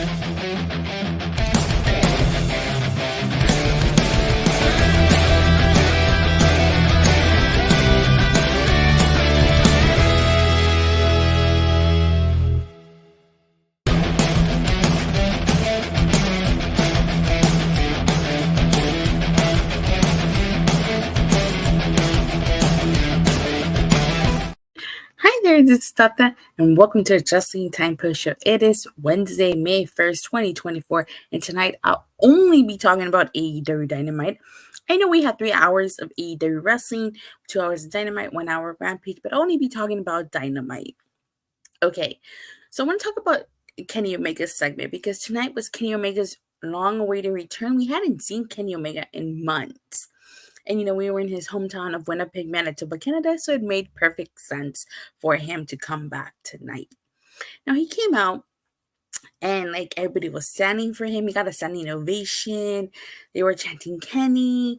Hi there, this is Tata, and welcome to Adjusting Time Post Show. It is Wednesday, May 1st, 2024, and tonight I'll only be talking about AEW Dynamite. I know we have 3 hours of AEW wrestling, 2 hours of Dynamite, 1 hour of Rampage, but I'll only be talking about Dynamite. Okay, so I want to talk about Kenny Omega's segment because tonight was Kenny Omega's long-awaited return. We hadn't seen Kenny Omega in months. And, we were in his hometown of Winnipeg, Manitoba, Canada, so it made perfect sense for him to come back tonight. Now, he came out, and, everybody was standing for him. He got a standing ovation. They were chanting Kenny,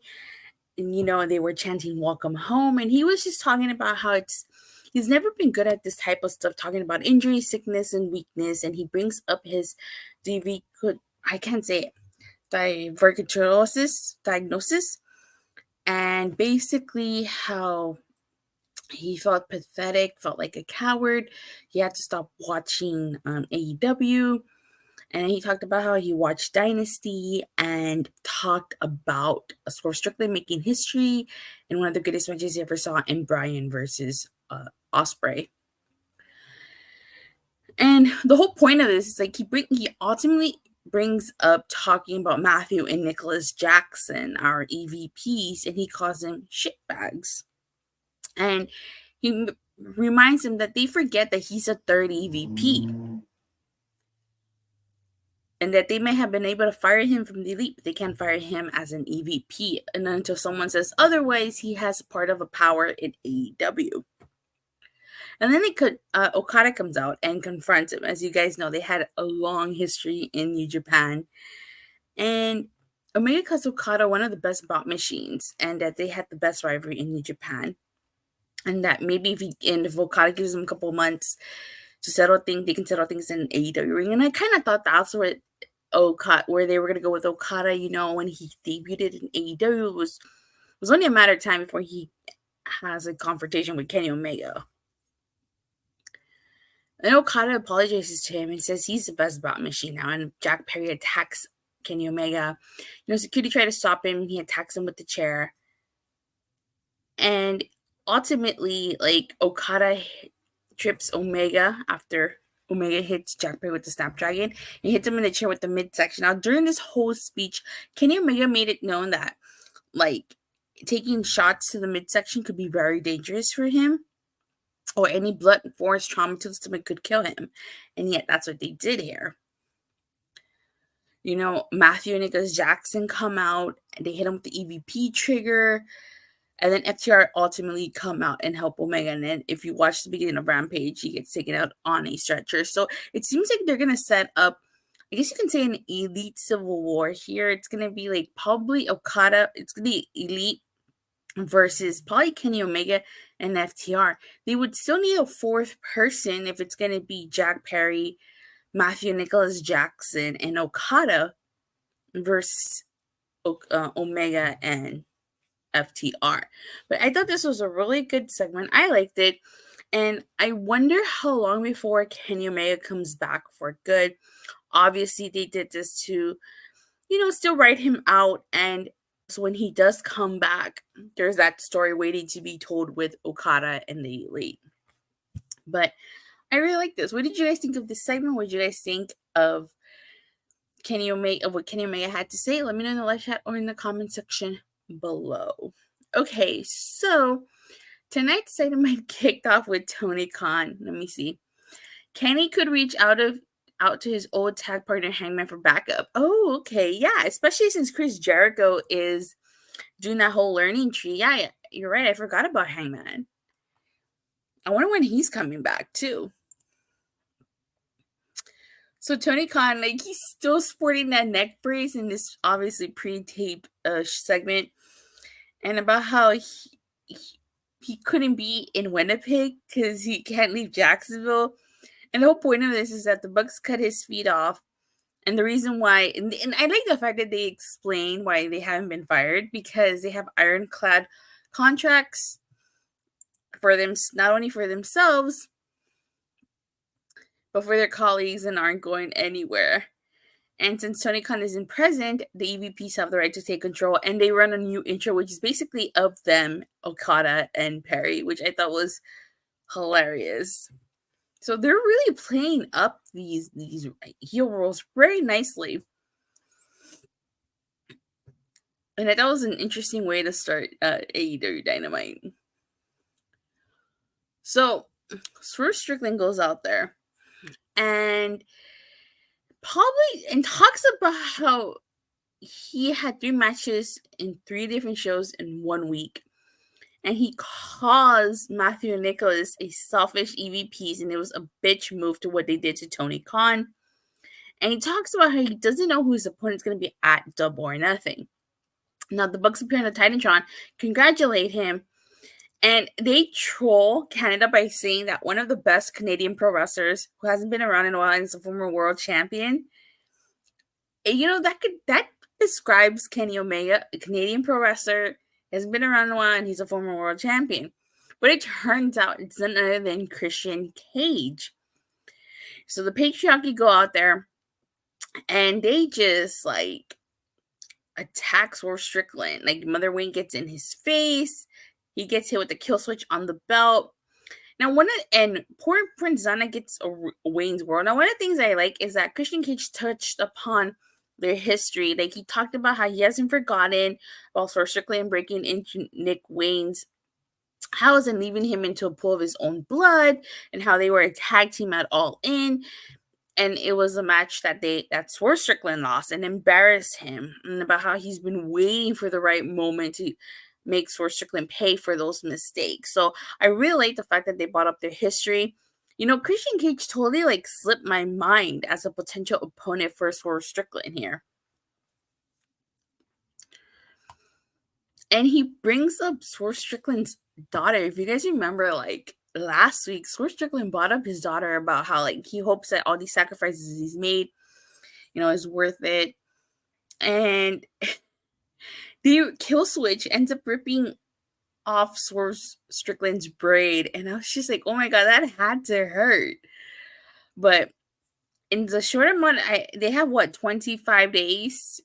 and, they were chanting Welcome Home. And he was just talking about how he's never been good at this type of stuff, talking about injury, sickness, and weakness. And he brings up his diverticulosis diagnosis. And basically how he felt pathetic, felt like a coward. He had to stop watching AEW. And he talked about how he watched Dynasty and talked about Swerve Strickland making history and one of the greatest matches he ever saw in Bryan versus Ospreay. And the whole point of this is he ultimately brings up talking about Matthew and Nicholas Jackson, our EVPs, and he calls them shitbags. And he reminds them that they forget that he's a third EVP. And that they may have been able to fire him from the Elite, but they can't fire him as an EVP. And until someone says otherwise, he has part of a power in AEW. And then Okada comes out and confronts him. As you guys know, they had a long history in New Japan. And Omega calls Okada one of the best bot machines, and that they had the best rivalry in New Japan. And that maybe if Okada gives them a couple months to settle things, they can settle things in an AEW ring. And I kind of thought that's where they were going to go with Okada, when he debuted in AEW. It was only a matter of time before he has a confrontation with Kenny Omega. And Okada apologizes to him and says he's the best bot machine now. And Jack Perry attacks Kenny Omega. Security tried to stop him. He attacks him with the chair. And ultimately, Okada trips Omega after Omega hits Jack Perry with the Snapdragon. He hits him in the chair with the midsection. Now, during this whole speech, Kenny Omega made it known that, taking shots to the midsection could be very dangerous for him. Or any blunt force trauma to the stomach could kill him. And yet, that's what they did here. Matthew and Nicholas Jackson come out, and they hit him with the EVP trigger. And then FTR ultimately come out and help Omega. And then if you watch the beginning of Rampage, he gets taken out on a stretcher. So it seems like they're going to set up, I guess you can say, an Elite Civil War here. It's going to be probably Okada. It's going to be Elite versus probably Kenny Omega and FTR. They would still need a fourth person if it's going to be Jack Perry, Matthew Nicholas Jackson, and Okada versus Omega and FTR. But I thought this was a really good segment. I liked it. And I wonder how long before Kenny Omega comes back for good. Obviously, they did this to, still write him out. And so when he does come back, there's that story waiting to be told with Okada and the Elite. But I really like this. What did you guys think of this segment? What did you guys think of what Kenny Omega had to say? Let me know in the live chat or in the comment section below. Okay, so tonight's segment kicked off with Tony Khan. Let me see. Kenny could reach out to his old tag partner Hangman for backup. Oh, okay, yeah, especially since Chris Jericho is doing that whole learning tree. Yeah, you're right. I forgot about Hangman. I wonder when he's coming back too. So Tony Khan, he's still sporting that neck brace in this obviously pre-tape segment, and about how he couldn't be in Winnipeg because he can't leave Jacksonville. And the whole point of this is that the Bucks cut his feet off, And the reason why, and I like the fact that they explain why they haven't been fired, because they have ironclad contracts for them, not only for themselves, but for their colleagues, and aren't going anywhere. And since Tony Khan isn't present, the EVPs have the right to take control, and they run a new intro, which is basically of them, Okada and Perry, which I thought was hilarious. So they're really playing up these heel roles very nicely. And I thought it was an interesting way to start AEW Dynamite. So Swerve Strickland goes out there and talks about how he had 3 matches in 3 different shows in 1 week. And he calls Matthew and Nicholas a selfish EVPs, and it was a bitch move to what they did to Tony Khan. And he talks about how he doesn't know who his opponent's going to be at Double or Nothing. Now, the Bucks appear on the Titantron, congratulate him, and they troll Canada by saying that one of the best Canadian pro wrestlers, who hasn't been around in a while and is a former world champion, that describes Kenny Omega, a Canadian pro wrestler, hasn't been around in a while, and he's a former world champion. But it turns out it's none other than Christian Cage. So the patriarchy go out there, and they just, attack Swerve Strickland. Mother Wayne gets in his face. He gets hit with the kill switch on the belt. Now, poor Prince Zana gets a Wayne's World. Now, one of the things I like is that Christian Cage touched upon their history. He talked about how he hasn't forgotten about Swerve Strickland breaking into Nick Wayne's house and leaving him into a pool of his own blood, and how they were a tag team at All In. And it was a match that Swerve Strickland lost and embarrassed him, and about how he's been waiting for the right moment to make Swerve Strickland pay for those mistakes. So I really like the fact that they brought up their history. Christian Cage totally slipped my mind as a potential opponent for Swerve Strickland here. And he brings up Swerve Strickland's daughter. If you guys remember, last week, Swerve Strickland brought up his daughter about how he hopes that all these sacrifices he's made, is worth it. And the kill switch ends up ripping off Swerve Strickland's braid, and I was just like, oh my god, that had to hurt. But in the short amount, they have 25 days.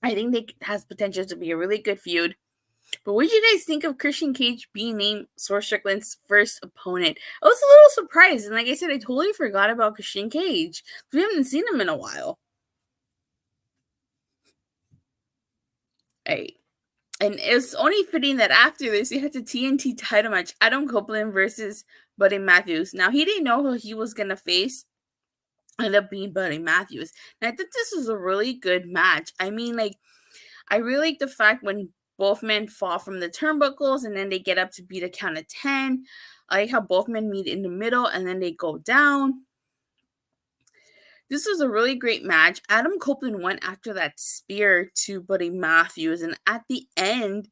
I think it has potential to be a really good feud. But what did you guys think of Christian Cage being named Swerve Strickland's first opponent? I was a little surprised, and like I said, I totally forgot about Christian Cage. We haven't seen him in a while. Right. And it's only fitting that after this, he had the TNT title match, Adam Copeland versus Buddy Matthews. Now, he didn't know who he was going to face. Ended up being Buddy Matthews. And I think this was a really good match. I mean, I really like the fact when both men fall from the turnbuckles and then they get up to beat a count of 10. I like how both men meet in the middle and then they go down. This was a really great match. Adam Copeland went after that spear to Buddy Matthews, and at the end,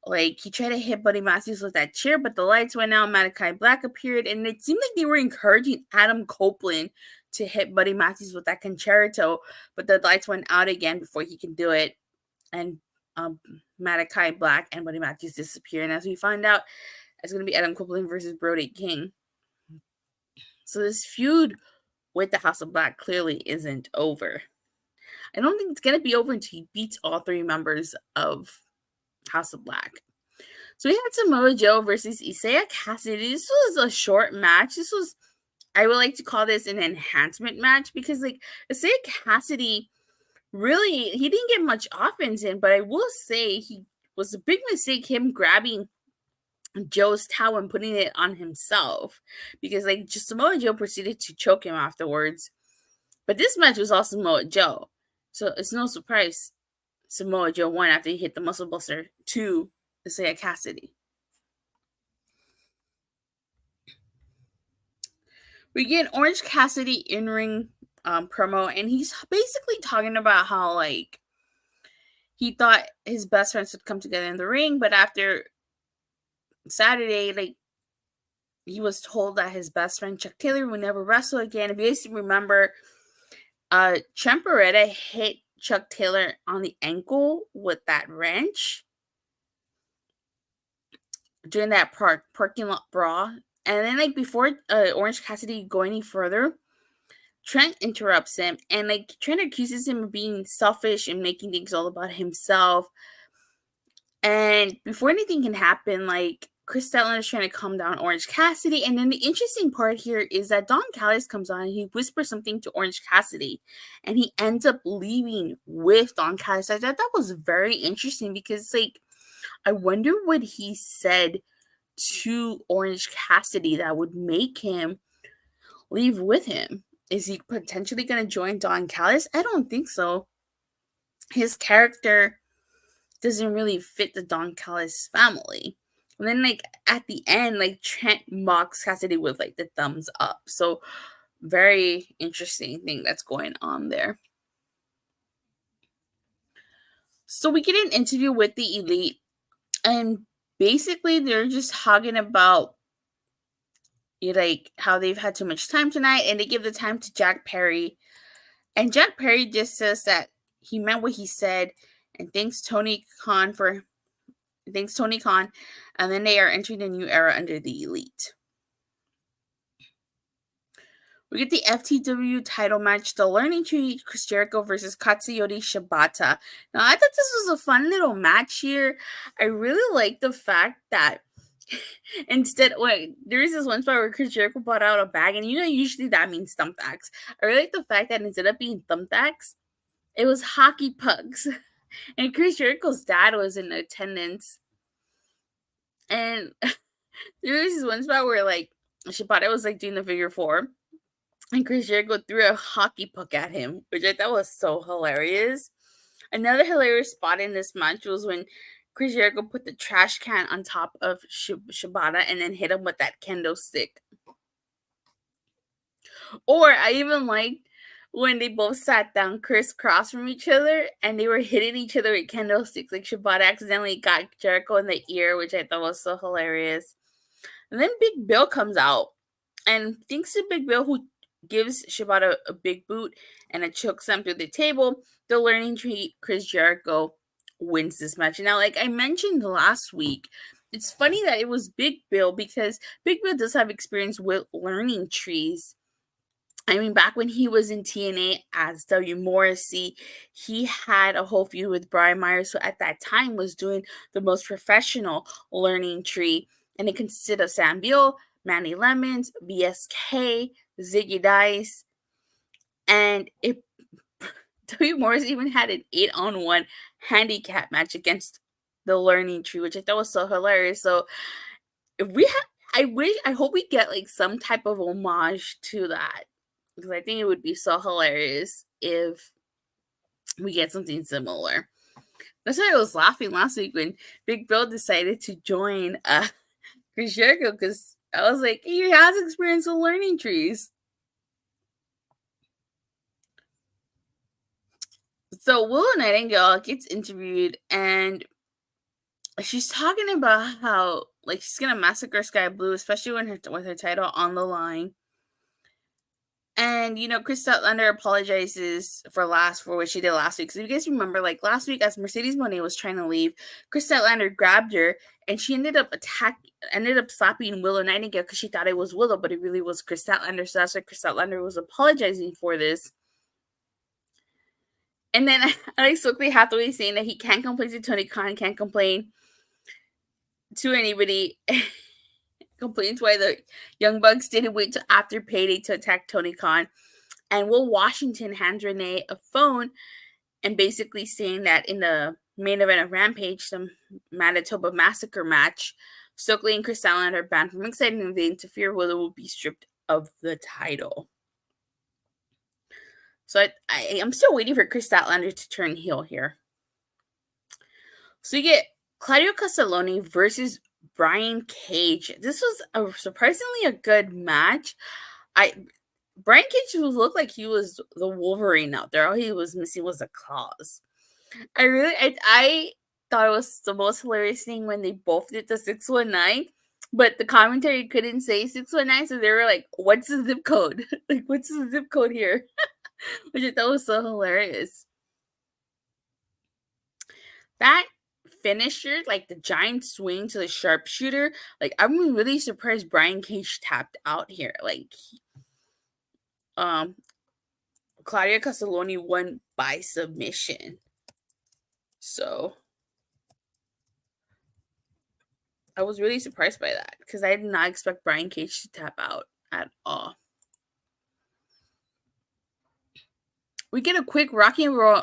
he tried to hit Buddy Matthews with that chair, but the lights went out. Malachi Black appeared, and it seemed like they were encouraging Adam Copeland to hit Buddy Matthews with that concerto, but the lights went out again before he could do it, and Malachi Black and Buddy Matthews disappear. And as we find out, it's going to be Adam Copeland versus Brody King. So this feud with the House of Black clearly isn't over. I don't think it's going to be over until he beats all 3 members of House of Black. So we had Samoa Joe versus Isiah Kassidy. This was a short match. I would like to call this an enhancement match, because Isiah Kassidy, really, he didn't get much offense in, but I will say he was a big mistake, him grabbing Joe's towel and putting it on himself, because just Samoa Joe proceeded to choke him afterwards. But this match was all Samoa Joe, so it's no surprise Samoa Joe won after he hit the muscle buster to Isiah Kassidy. We get Orange Cassidy in-ring promo, and he's basically talking about how he thought his best friends would come together in the ring, but after Saturday, he was told that his best friend Chuck Taylor would never wrestle again. If you guys remember, Trent Beretta hit Chuck Taylor on the ankle with that wrench during that parking lot brawl. And then, like, before Orange Cassidy go any further, Trent interrupts him, and, like, Trent accuses him of being selfish and making things all about himself. And before anything can happen, like, Chris Statlander is trying to calm down Orange Cassidy. And then the interesting part here is that Don Callis comes on and he whispers something to Orange Cassidy. And he ends up leaving with Don Callis. I thought that was very interesting because, like, I wonder what he said to Orange Cassidy that would make him leave with him. Is he potentially going to join Don Callis? I don't think so. His character doesn't really fit the Don Callis family. And then, like, at the end, like, Trent mocks Cassidy with, like, the thumbs up. So, very interesting thing that's going on there. So, we get an interview with the Elite. And basically, they're just talking about, like, how they've had too much time tonight. And they give the time to Jack Perry. And Jack Perry just says that he meant what he said. And thanks Tony Khan. And then they are entering a new era under the Elite. We get the FTW title match, the Learning Tree, Chris Jericho versus Katsuyori Shibata. Now, I thought this was a fun little match here. I really like the fact that there is this one spot where Chris Jericho brought out a bag, and usually that means thumbtacks. I really like the fact that instead of being thumbtacks, it was hockey pucks. And Chris Jericho's dad was in attendance. And there was this one spot where, like, Shibata was, like, doing the figure four. And Chris Jericho threw a hockey puck at him, which I thought was so hilarious. Another hilarious spot in this match was when Chris Jericho put the trash can on top of Shibata and then hit him with that kendo stick. Or I even liked when they both sat down crisscross from each other and they were hitting each other with kendo sticks. Like, Shibata accidentally got Jericho in the ear, which I thought was so hilarious. And then Big Bill comes out, and thanks to Big Bill, who gives Shibata a big boot and a chokeslam through the table, the Learning Tree, Chris Jericho, wins this match. Now, like I mentioned last week, it's funny that it was Big Bill because Big Bill does have experience with learning trees. I mean, back when he was in TNA as W. Morrissey, he had a whole feud with Brian Myers, who at that time was doing the most professional learning tree. And it consisted of Sam Beal, Manny Lemons, VSK, Ziggy Dice, and W. Morrissey even had an 8-on-1 handicap match against the Learning Tree, which I thought was so hilarious. So if we have, I hope we get, like, some type of homage to that, because I think it would be so hilarious if we get something similar. That's why I was laughing last week when Big Bill decided to join Chris Jericho, because I was like, he has experience with learning trees. So Willow Nightingale gets interviewed, and she's talking about how, like, she's gonna massacre Sky Blue, especially with her title on the line. And, Chris Statlander apologizes for what she did last week. So if you guys remember, like, last week as Mercedes Moné was trying to leave, Chris Statlander grabbed her, and she ended up slapping Willow Nightingale because she thought it was Willow, but it really was Chris Statlander. So that's why Chris Statlander was apologizing for this. And then Alex Stokely Hathaway saying that he can't complain to Tony Khan, can't complain to anybody. Complains why the Young Bucks didn't wait till after payday to attack Tony Khan. And Will Washington hands Renee a phone and basically saying that in the main event of Rampage, the Manitoba Massacre match, Stokely and Chris Statlander are banned from ringside, and if they interfere, Willow will be stripped of the title. So I'm still waiting for Chris Statlander to turn heel here. So you get Claudio Castagnoli versus Brian Cage. This was surprisingly a good match. Brian Cage looked like he was the Wolverine out there. All he was missing was the claws. I thought it was the most hilarious thing when they both did the 619, but the commentary couldn't say 619, so they were like, "What's the zip code? Like, what's the zip code here?" which I thought was so hilarious. That finisher, like the giant swing to the sharpshooter, like I'm really surprised Brian Cage tapped out here. Like, Claudio Castagnoli won by submission. So I was really surprised by that because I did not expect Brian Cage to tap out at all. We get a quick Rocky Romero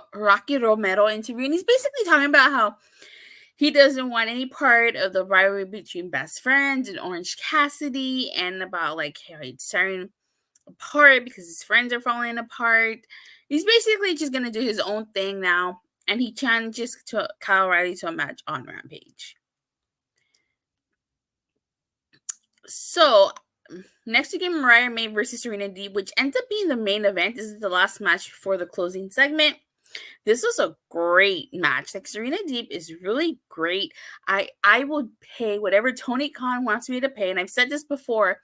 interview, and he's basically talking about how he doesn't want any part of the rivalry between best friends and Orange Cassidy, and about like how he's tearing apart because his friends are falling apart. He's basically just gonna do his own thing now, and he challenges Kyle O'Reilly to a match on Rampage. So next we get Mariah May versus Serena Deeb, which ends up being the main event. This is the last match before the closing segment. This was a great match. Like, Serena Deeb is really great. I would pay whatever Tony Khan wants me to pay, and I've said this before,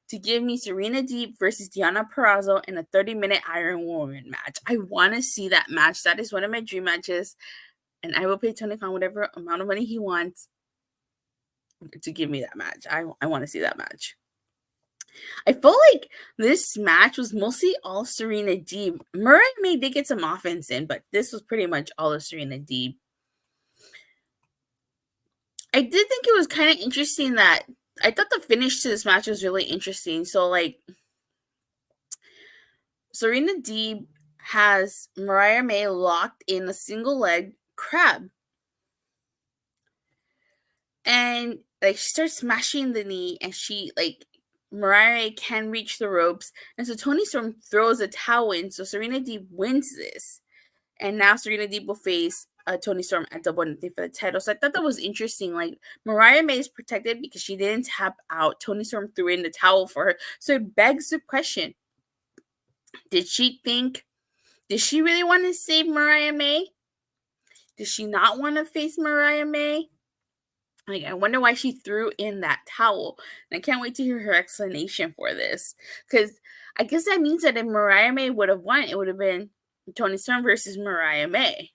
to give me Serena Deeb versus Deonna Purrazzo in a 30-minute Iron Woman match. I want to see that match. That is one of my dream matches, and I will pay Tony Khan whatever amount of money he wants to give me that match. I want to see that match. I feel like this match was mostly all Serena Deeb. Mariah May did get some offense in, but this was pretty much all of Serena Deeb. I did think it was kind of interesting that I thought the finish to this match was really interesting. So, like, Serena Deeb has Mariah May locked in a single leg crab. And, like, she starts smashing the knee, and Mariah can reach the ropes. And so Toni Storm throws a towel in, so Serena Deeb wins this. And now Serena Deeb will face Toni Storm at Double or Nothing for the title. So I thought that was interesting. Like, Mariah May is protected because she didn't tap out. Toni Storm threw in the towel for her. So it begs the question, did she really want to save Mariah May? Did she not want to face Mariah May? Like, I wonder why she threw in that towel. And I can't wait to hear her explanation for this. Because I guess that means that if Mariah May would have won, it would have been Toni Storm versus Mariah May.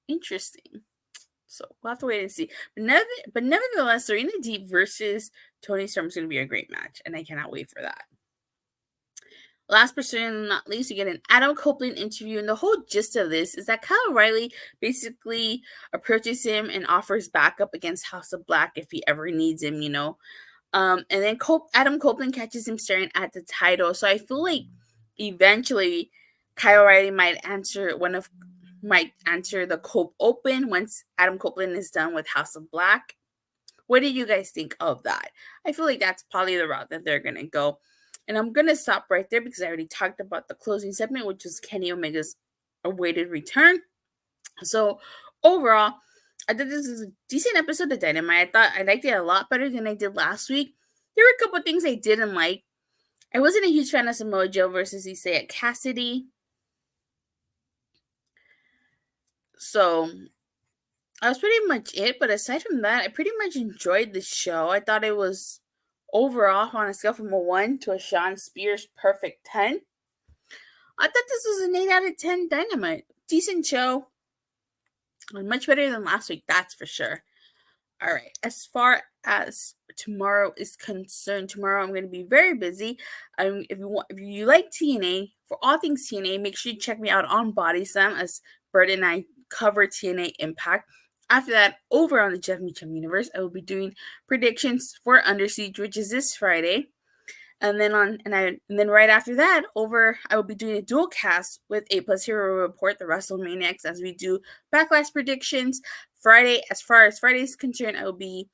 Interesting. So we'll have to wait and see. But nevertheless, Serena Deeb versus Toni Storm is going to be a great match. And I cannot wait for that. Last but certainly not least, you get an Adam Copeland interview, and the whole gist of this is that Kyle O'Reilly basically approaches him and offers backup against House of Black if he ever needs him, and then Adam Copeland catches him staring at the title. So I feel like eventually Kyle O'Reilly might answer the Cope Open once Adam Copeland is done with House of Black. What do you guys think of that? I feel like that's probably the route that they're gonna go. And I'm going to stop right there because I already talked about the closing segment, which was Kenny Omega's awaited return. So, overall, I thought this was a decent episode of Dynamite. I thought I liked it a lot better than I did last week. There were a couple things I didn't like. I wasn't a huge fan of Samoa Joe versus Isiah Cassidy. So, that was pretty much it. But aside from that, I pretty much enjoyed the show. I thought it was overall, on a scale from a 1 to a Sean Spears perfect 10, I thought this was an 8 out of 10 Dynamite. Decent show. Much better than last week, that's for sure. All right, as far as tomorrow is concerned, tomorrow I'm going to be very busy. If you like TNA, for all things TNA, make sure you check me out on Body Slam as Bert and I cover TNA Impact. After that, over on the Jeff Meacham Universe, I will be doing predictions for Under Siege, which is this Friday. And then right after that, I will be doing a dual cast with A Plus Hero Report, the WrestleManiacs, as we do Backlash predictions. Friday, as far as Friday is concerned, I will be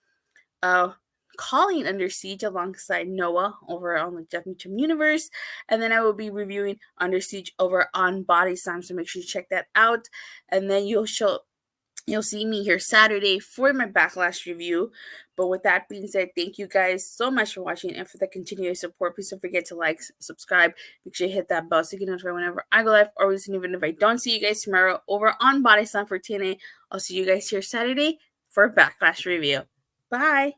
calling Under Siege alongside Noah over on the Jeff Meacham Universe. And then I will be reviewing Under Siege over on Body Slam, so make sure you check that out. And then you'll see me here Saturday for my Backlash review. But with that being said, thank you guys so much for watching and for the continuous support. Please don't forget to like, subscribe. Make sure you hit that bell so you get notified whenever I go live, or even if I don't see you guys tomorrow over on Body Slam for TNA. I'll see you guys here Saturday for a Backlash review. Bye.